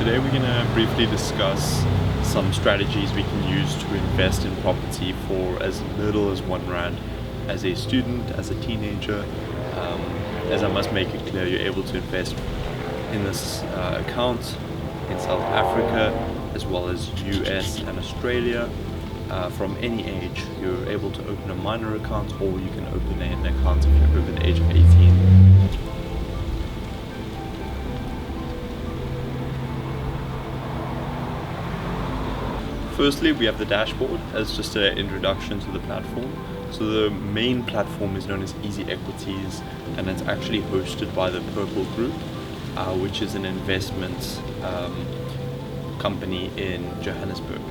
Today we're going to briefly discuss some strategies we can use to invest in property for as little as R1 as a student, as a teenager. As I must make it clear, you're able to invest in this account in South Africa as well as US and Australia. From any age, you're able to open a minor account, or you can open an account if you're over the age of 18. Firstly, we have the dashboard as just an introduction to the platform. So the main platform is known as EasyEquities, and it's actually hosted by the Purple Group, which is an investment company in Johannesburg.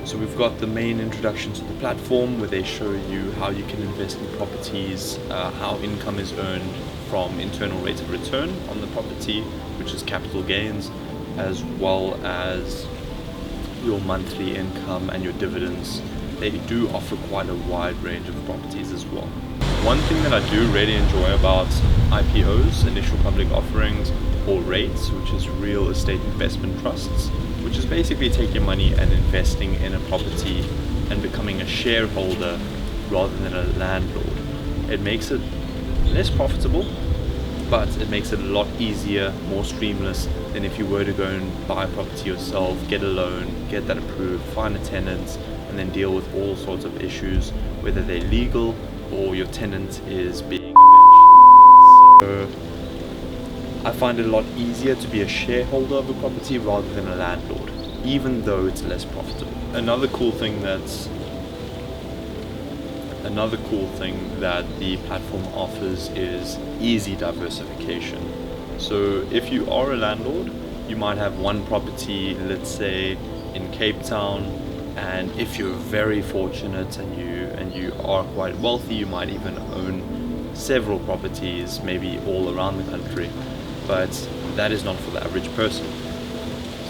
So we've got the main introduction to the platform where they show you how you can invest in properties, how income is earned from internal rate of return on the property, which is capital gains, as well as your monthly income and your dividends. They do offer quite a wide range of properties as well. One thing that I do really enjoy about IPOs, initial public offerings, or REITs, which is real estate investment trusts, which is basically taking money and investing in a property and becoming a shareholder rather than a landlord. It makes it less profitable, but it makes it a lot easier, more streamless than if you were to go and buy a property yourself, get a loan, get that approved, find a tenant, and then deal with all sorts of issues, whether they're legal or your tenant is being a bitch. So I find it a lot easier to be a shareholder of a property rather than a landlord, even though it's less profitable. Another cool thing that the platform offers is easy diversification. So if you are a landlord, you might have one property, let's say in Cape Town, and if you're very fortunate and you are quite wealthy, you might even own several properties, maybe all around the country. But that is not for the average person.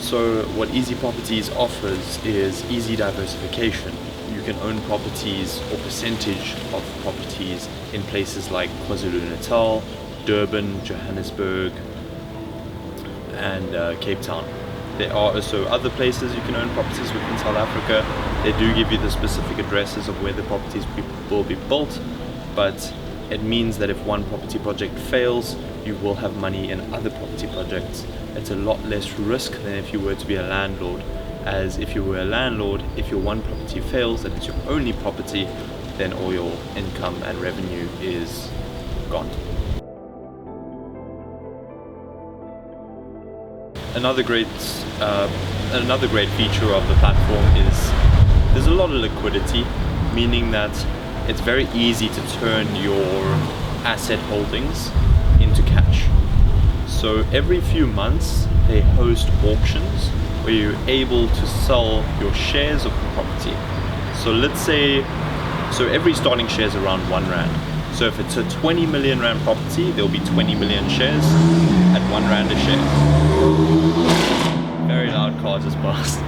So what EasyProperties offers is easy diversification. You can own properties or percentage of properties in places like KwaZulu-Natal, Durban, Johannesburg, and Cape Town. There are also other places you can own properties within South Africa. They do give you the specific addresses of where the properties will be built, but it means that if one property project fails, you will have money in other property projects. It's a lot less risk than if you were to be a landlord, as if you were a landlord, if your one property fails and it's your only property, then all your income and revenue is gone. Another great feature of the platform is there's a lot of liquidity, meaning that it's very easy to turn your asset holdings into cash. So every few months they host auctions where you're able to sell your shares of the property. So let's say, every starting share is around R1. So if it's a 20 million Rand property, there'll be 20 million shares at R1 a share. Very loud car just passed.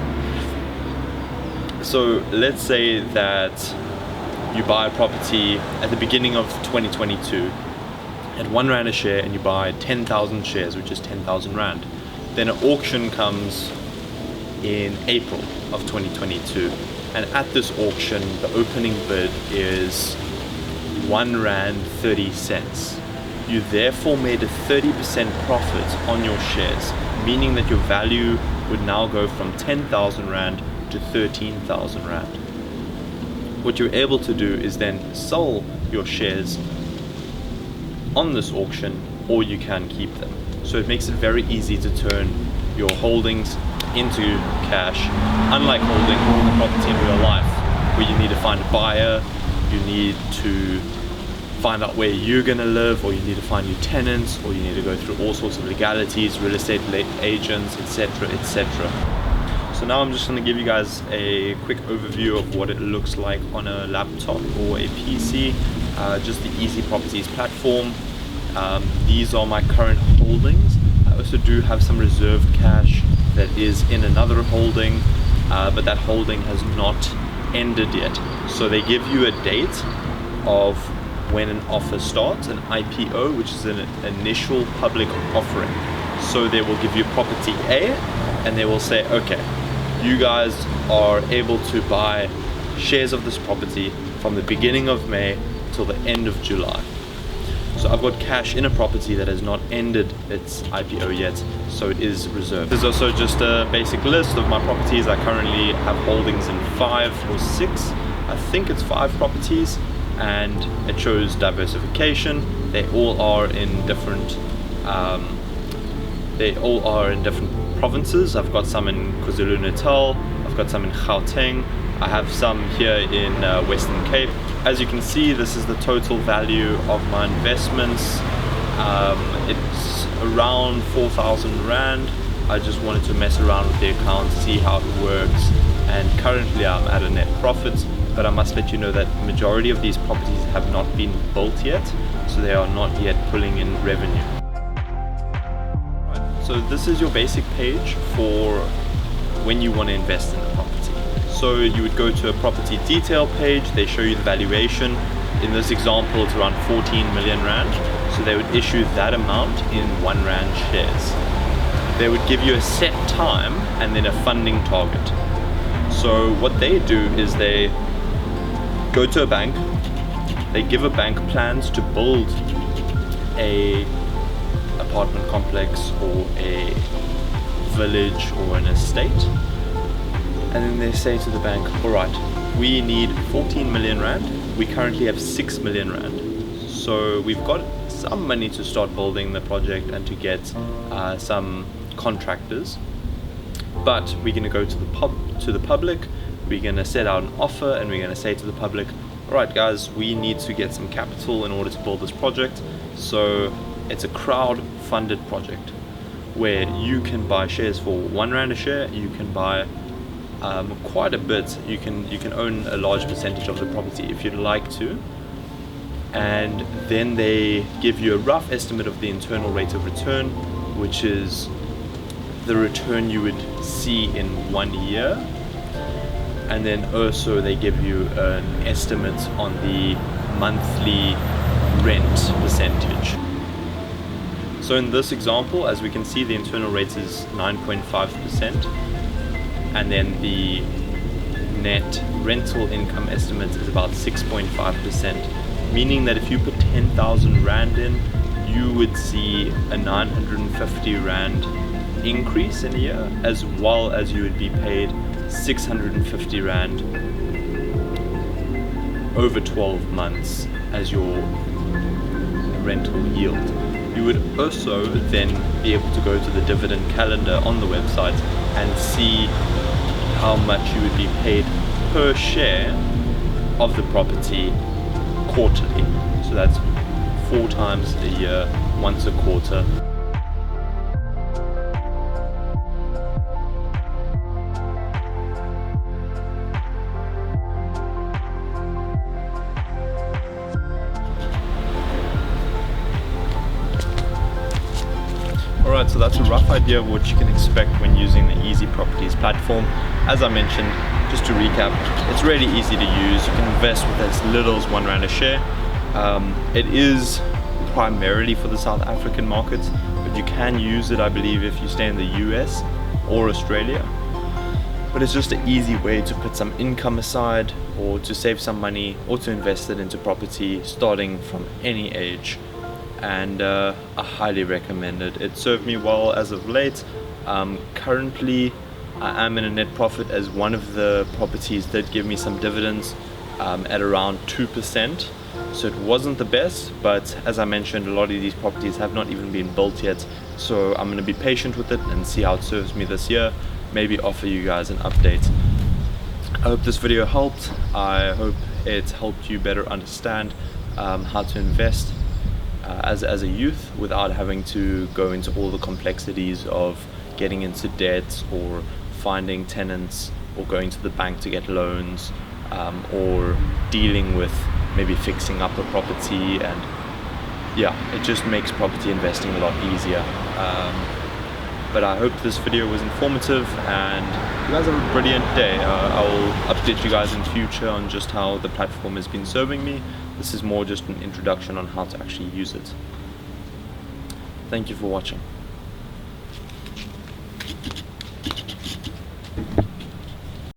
So let's say that you buy a property at the beginning of 2022 at R1 a share, and you buy 10,000 shares, which is 10,000 Rand. Then an auction comes in April of 2022, and at this auction the opening bid is R1.30. You therefore made a 30% profit on your shares, meaning that your value would now go from 10,000 Rand to 13,000 Rand. What you're able to do is then sell your shares on this auction, or you can keep them. So it makes it very easy to turn your holdings into cash, unlike holding all the property in real life, where you need to find a buyer, you need to find out where you're gonna live, or you need to find new tenants, or you need to go through all sorts of legalities, real estate agents, etc., etc. So now I'm just going to give you guys a quick overview of what it looks like on a laptop or a PC, just the EasyProperties platform. These are my current holdings. I also do have some reserved cash that is in another holding, but that holding has not ended yet. So they give you a date of when an offer starts, an IPO, which is an initial public offering. So they will give you property A, and they will say, okay, you guys are able to buy shares of this property from the beginning of May till the end of July. So I've got cash in a property that has not ended its IPO yet, so it is reserved. There's also just a basic list of my properties. I currently have holdings in 5 or 6, I think it's 5 properties, and it shows diversification. They all are in different provinces. I've got some in KwaZulu-Natal, I've got some in Gauteng, I have some here in Western Cape. As you can see, this is the total value of my investments. It's around 4,000 Rand. I just wanted to mess around with the account, see how it works, and currently I'm at a net profit, but I must let you know that the majority of these properties have not been built yet, so they are not yet pulling in revenue. So this is your basic page for when you want to invest in a property. So you would go to a property detail page, they show you the valuation. In this example, it's around 14 million Rand. So they would issue that amount in 1 Rand shares. They would give you a set time and then a funding target. So what they do is they go to a bank, they give a bank plans to build a apartment complex or a village or an estate, and then they say to the bank, all right, we need 14 million Rand, we currently have 6 million Rand, so we've got some money to start building the project and to get some contractors, but we're going to go to the public, we're going to set out an offer, and we're going to say to the public, all right guys, we need to get some capital in order to build this project. So it's a crowd-funded project where you can buy shares for 1 Rand a share. You can buy quite a bit. You can own a large percentage of the property if you'd like to, and then they give you a rough estimate of the internal rate of return, which is the return you would see in 1 year, and then also they give you an estimate on the monthly rent percentage. So in this example, as we can see, the internal rate is 9.5%, and then the net rental income estimate is about 6.5%, meaning that if you put 10,000 Rand in, you would see a 950 Rand increase in a year, as well as you would be paid 650 Rand over 12 months as your rental yield. You would also then be able to go to the dividend calendar on the website and see how much you would be paid per share of the property quarterly. So that's 4 times a year, once a quarter. Alright, so that's a rough idea of what you can expect when using the EasyProperties platform. As I mentioned, just to recap, it's really easy to use. You can invest with as little as 1 Rand a share. It is primarily for the South African market, but you can use it, I believe, if you stay in the US or Australia. But it's just an easy way to put some income aside, or to save some money, or to invest it into property starting from any age. And I highly recommend it. It served me well as of late. Currently I am in a net profit, as one of the properties did give me some dividends at around 2%, so it wasn't the best, but as I mentioned, a lot of these properties have not even been built yet, so I'm going to be patient with it and see how it serves me this year, maybe offer you guys an update. I hope this video helped. I hope it helped you better understand how to invest as a youth without having to go into all the complexities of getting into debt or finding tenants or going to the bank to get loans, or dealing with maybe fixing up a property. And yeah, it just makes property investing a lot easier. But I hope this video was informative, and you guys have a brilliant day. I'll update you guys in future on just how the platform has been serving me. This is more just an introduction on how to actually use it. Thank you for watching.